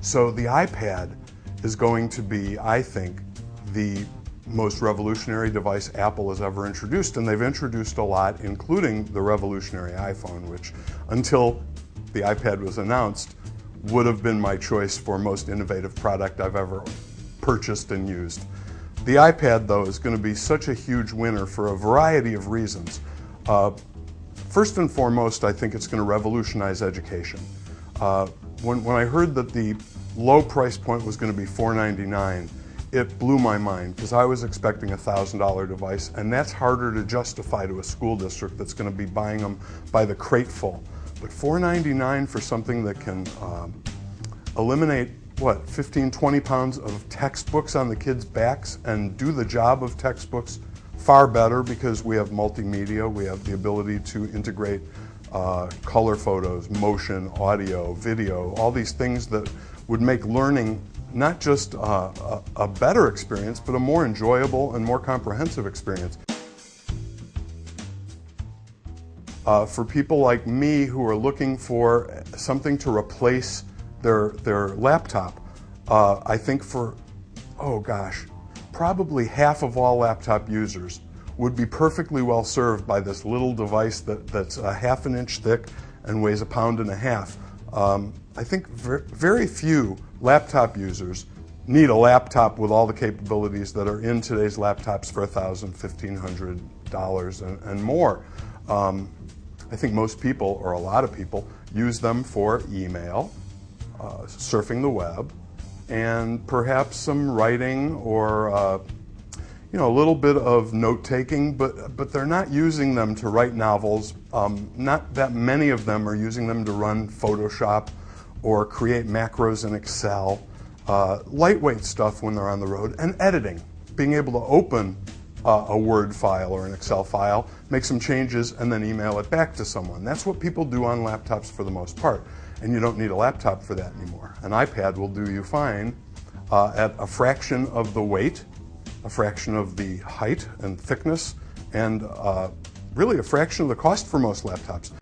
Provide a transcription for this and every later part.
So the iPad is going to be, I think, the most revolutionary device Apple has ever introduced, and they've introduced a lot, including the revolutionary iPhone, which until the iPad was announced would have been my choice for most innovative product I've ever purchased and used. The iPad, though, is going to be such a huge winner for a variety of reasons. First and foremost, I think it's going to revolutionize education. When I heard that the low price point was going to be $499, it blew my mind, because I was expecting a $1,000 device, and that's harder to justify to a school district that's going to be buying them by the crateful. But $499 for something that can eliminate, what, 15, 20 pounds of textbooks on the kids' backs and do the job of textbooks far better, because we have multimedia, we have the ability to integrate color photos, motion, audio, video, all these things that would make learning not just a better experience, but a more enjoyable and more comprehensive experience. For people like me who are looking for something to replace their laptop, I think for, oh gosh, probably half of all laptop users would be perfectly well served by this little device that's a half an inch thick and weighs 1.5 pounds. I think very few laptop users need a laptop with all the capabilities that are in today's laptops for $1,000, $1,500 and more. I think most people, or a lot of people, use them for email, surfing the web, and perhaps some writing or a little bit of note-taking, but they're not using them to write novels. Not that many of them are using them to run Photoshop or create macros in Excel. Lightweight stuff when they're on the road, and editing. Being able to open a Word file or an Excel file, make some changes, and then email it back to someone. That's what people do on laptops for the most part, and you don't need a laptop for that anymore. An iPad will do you fine at a fraction of the weight, a fraction of the height and thickness, and really a fraction of the cost for most laptops.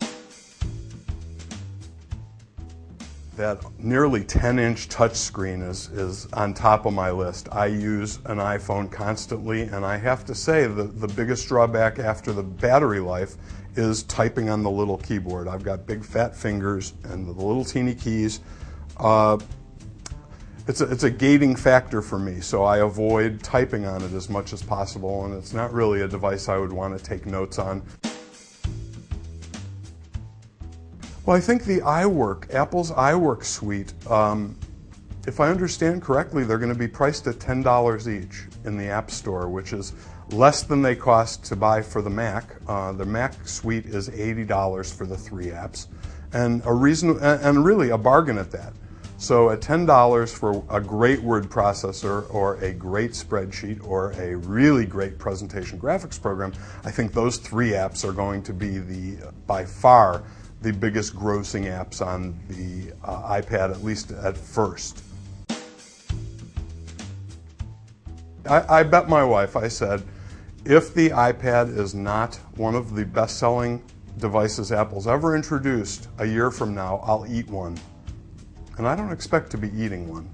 That nearly 10-inch touchscreen is on top of my list. I use an iPhone constantly, and I have to say the biggest drawback after the battery life is typing on the little keyboard. I've got big fat fingers and the little teeny keys. It's a gating factor for me, so I avoid typing on it as much as possible, and it's not really a device I would want to take notes on. Well, I think the Apple's iWork suite, if I understand correctly, they're going to be priced at $10 each in the App Store, which is less than they cost to buy for the Mac. The Mac suite is $80 for the 3 apps, and really a bargain at that. So at $10 for a great word processor or a great spreadsheet or a really great presentation graphics program, I think those 3 apps are going to be by far the biggest grossing apps on the iPad, at least at first. I bet my wife, I said, if the iPad is not one of the best-selling devices Apple's ever introduced a year from now, I'll eat one. And I don't expect to be eating one.